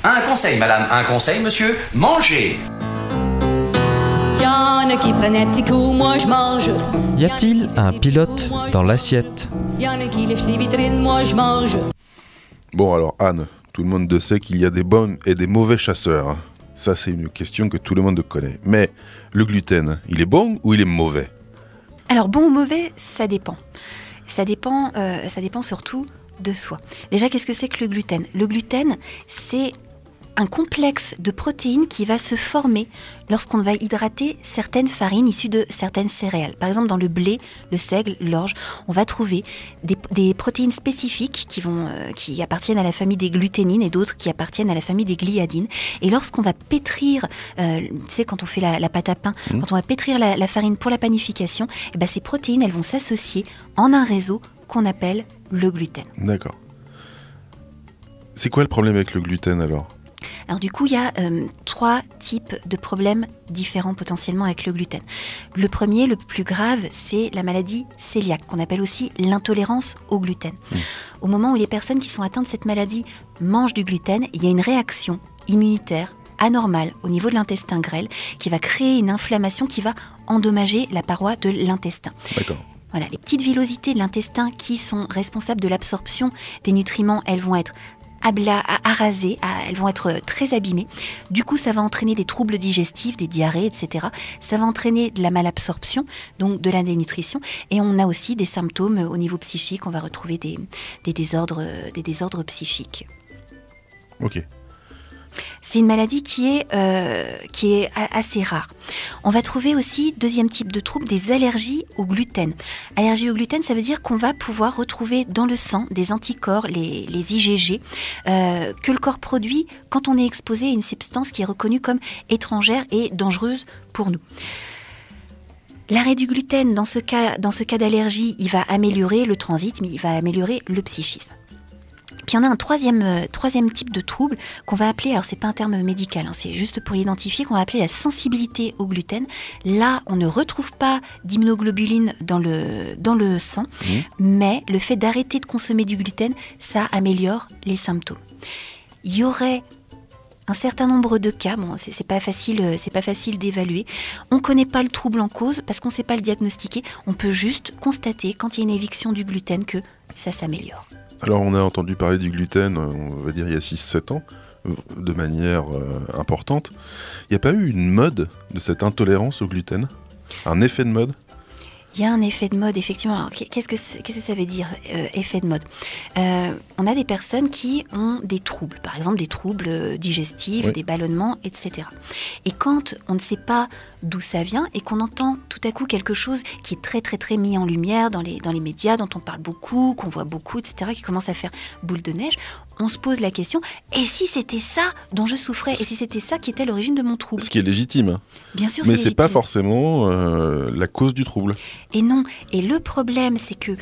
Un conseil, madame, un conseil, monsieur, mangez. Y'en a qui prennent un petit coup, moi je mange. Y a-t-il un pilote dans l'assiette? Y'en a qui lèchent les vitrines, moi je mange. Bon alors Anne, tout le monde sait qu'il y a des bons et des mauvais chasseurs. Ça c'est une question que tout le monde connaît. Mais le gluten, il est bon ou il est mauvais? Alors bon ou mauvais, ça dépend. Ça dépend surtout de soi. Déjà, qu'est-ce que c'est que le gluten? Le gluten, c'est un complexe de protéines qui va se former lorsqu'on va hydrater certaines farines issues de certaines céréales. Par exemple, dans le blé, le seigle, l'orge, on va trouver des protéines spécifiques qui appartiennent à la famille des gluténines et d'autres qui appartiennent à la famille des gliadines. Et lorsqu'on va pétrir, tu sais, quand on fait la pâte à pain, quand on va pétrir la farine pour la panification, et ben ces protéines, elles vont s'associer en un réseau qu'on appelle le gluten. D'accord. C'est quoi le problème avec le gluten alors? Alors du coup, il y a 3 types de problèmes différents potentiellement avec le gluten. Le premier, le plus grave, c'est la maladie cœliaque, qu'on appelle aussi l'intolérance au gluten. Au moment où les personnes qui sont atteintes de cette maladie mangent du gluten, il y a une réaction immunitaire anormale au niveau de l'intestin grêle qui va créer une inflammation qui va endommager la paroi de l'intestin. D'accord. Voilà, les petites villosités de l'intestin qui sont responsables de l'absorption des nutriments, elles vont être arasées, elles vont être très abîmées. Du coup, ça va entraîner des troubles digestifs, des diarrhées, etc. Ça va entraîner de la malabsorption, donc de la dénutrition. Et on a aussi des symptômes au niveau psychique. On va retrouver des désordres psychiques. Ok. C'est une maladie qui est assez rare. On va trouver aussi, deuxième type de trouble, des allergies au gluten. Allergie au gluten, ça veut dire qu'on va pouvoir retrouver dans le sang des anticorps, les IgG, que le corps produit quand on est exposé à une substance qui est reconnue comme étrangère et dangereuse pour nous. L'arrêt du gluten, dans ce cas d'allergie, il va améliorer le transit, mais il va améliorer le psychisme. Puis il y en a un troisième type de trouble qu'on va appeler, alors c'est pas un terme médical, hein, c'est juste pour l'identifier, qu'on va appeler la sensibilité au gluten. Là, on ne retrouve pas d'immunoglobuline dans le sang, mais le fait d'arrêter de consommer du gluten, ça améliore les symptômes. Il y aurait un certain nombre de cas, bon, c'est pas facile d'évaluer. On ne connaît pas le trouble en cause parce qu'on ne sait pas le diagnostiquer. On peut juste constater, quand il y a une éviction du gluten, que ça s'améliore. Alors on a entendu parler du gluten, on va dire il y a 6-7 ans, de manière importante. Il n'y a pas eu une mode de cette intolérance au gluten? Un effet de mode? Il y a un effet de mode, effectivement. Alors, qu'est-ce que ça veut dire, effet de mode? On a des personnes qui ont des troubles, par exemple des troubles digestifs, oui, des ballonnements, etc. Et quand on ne sait pas d'où ça vient et qu'on entend tout à coup quelque chose qui est très très très mis en lumière dans les médias, dont on parle beaucoup, qu'on voit beaucoup, etc., qui commence à faire boule de neige, on se pose la question, et si c'était ça dont je souffrais? Et si c'était ça qui était l'origine de mon trouble? Ce qui est légitime. Bien sûr, mais c'est légitime. Pas forcément la cause du trouble. Et non. Et le problème, c'est que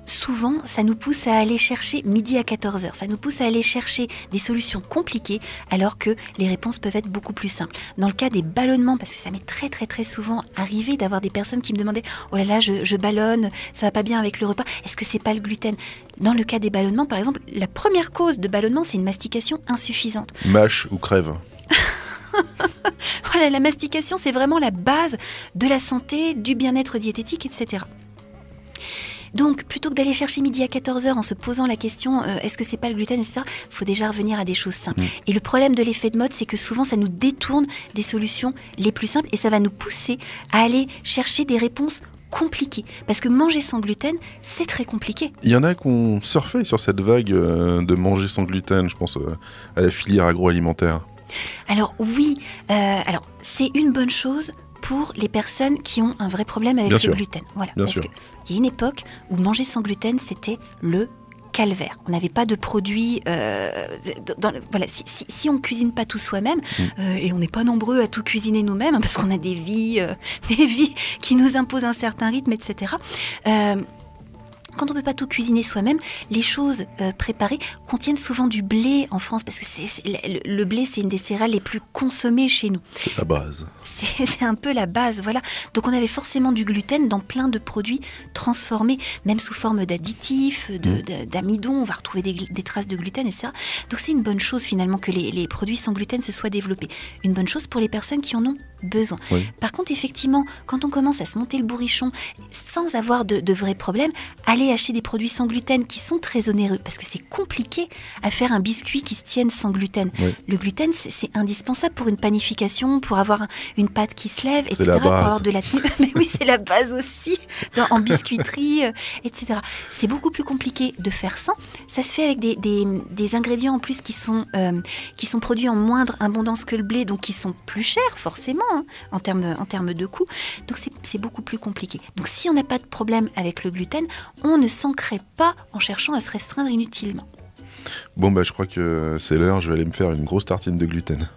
souvent, ça nous pousse à aller chercher midi à 14h. Ça nous pousse à aller chercher des solutions compliquées alors que les réponses peuvent être beaucoup plus simples. Dans le cas des ballonnements, parce que ça m'est très très très souvent arrivé d'avoir des personnes qui me demandaient « Oh là là, je ballonne, ça va pas bien avec le repas, est-ce que c'est pas le gluten ?» Dans le cas des ballonnements, par exemple, la première cause de ballonnement, c'est une mastication insuffisante. Mâche ou crève. Voilà, la mastication, c'est vraiment la base de la santé, du bien-être diététique, etc. Donc, plutôt que d'aller chercher midi à 14h en se posant la question est-ce que c'est pas le gluten, etc., il faut déjà revenir à des choses simples. Et le problème de l'effet de mode, c'est que souvent, ça nous détourne des solutions les plus simples et ça va nous pousser à aller chercher des réponses compliquées. Parce que manger sans gluten, c'est très compliqué. Il y en a qui ont surfé sur cette vague de manger sans gluten, je pense à la filière agroalimentaire. Alors oui, c'est une bonne chose pour les personnes qui ont un vrai problème avec le gluten. Voilà, parce qu'il y a une époque où manger sans gluten, c'était le calvaire. On n'avait pas de produits... voilà, si on ne cuisine pas tout soi-même, et on n'est pas nombreux à tout cuisiner nous-mêmes, hein, parce qu'on a des vies qui nous imposent un certain rythme, etc., quand on ne peut pas tout cuisiner soi-même, les choses préparées contiennent souvent du blé en France, parce que le blé, c'est une des céréales les plus consommées chez nous. C'est la base. C'est un peu la base, voilà. Donc on avait forcément du gluten dans plein de produits transformés, même sous forme d'additifs, d'amidon, on va retrouver des traces de gluten, etc. Donc c'est une bonne chose finalement que les produits sans gluten se soient développés. Une bonne chose pour les personnes qui en ont besoin. Oui. Par contre, effectivement, quand on commence à se monter le bourrichon sans avoir de vrais problèmes, aller acheter des produits sans gluten qui sont très onéreux, parce que c'est compliqué à faire un biscuit qui se tienne sans gluten. Oui. Le gluten, c'est indispensable pour une panification, pour avoir une pâte qui se lève, etc. C'est la Pour base. avoir de la tenue. Mais oui, c'est la base aussi, en biscuiterie, etc. C'est beaucoup plus compliqué de faire sans. Ça se fait avec des ingrédients en plus qui sont produits en moindre abondance que le blé, donc qui sont plus chers forcément, hein, en termes de coût. Donc c'est beaucoup plus compliqué. Donc si on n'a pas de problème avec le gluten, on ne s'en crée pas en cherchant à se restreindre inutilement. Bon, je crois que c'est l'heure, je vais aller me faire une grosse tartine de gluten.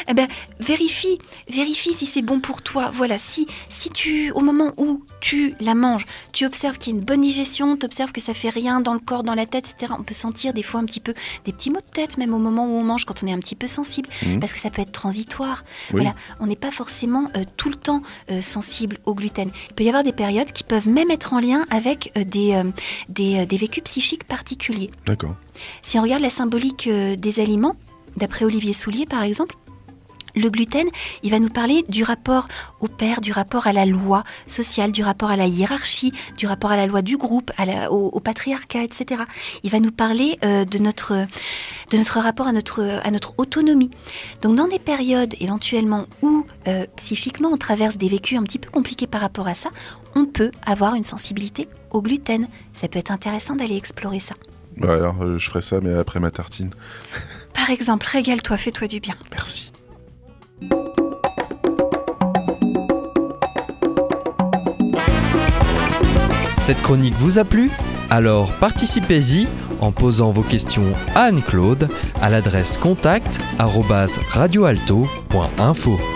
Eh ben, vérifie si c'est bon pour toi. Voilà, si tu, au moment où tu la manges, tu observes qu'il y a une bonne digestion, tu observes que ça fait rien dans le corps, dans la tête, etc. On peut sentir des fois un petit peu des petits maux de tête, même au moment où on mange, quand on est un petit peu sensible, parce que ça peut être transitoire. Oui. Voilà, on n'est pas forcément tout le temps sensible au gluten. Il peut y avoir des périodes qui peuvent même être en lien avec des vécus psychiques particuliers. D'accord. Si on regarde la symbolique des aliments, d'après Olivier Soulier par exemple, le gluten, il va nous parler du rapport au père, du rapport à la loi sociale, du rapport à la hiérarchie, du rapport à la loi du groupe, au patriarcat, etc. Il va nous parler de notre rapport à notre autonomie. Donc dans des périodes éventuellement où psychiquement on traverse des vécus un petit peu compliqués par rapport à ça, on peut avoir une sensibilité au gluten. Ça peut être intéressant d'aller explorer ça. Alors, je ferai ça, mais après ma tartine. Par exemple, régale-toi, fais-toi du bien. Merci. Cette chronique vous a plu ? Alors participez-y en posant vos questions à Anne-Claude à l'adresse contact@radioalto.info.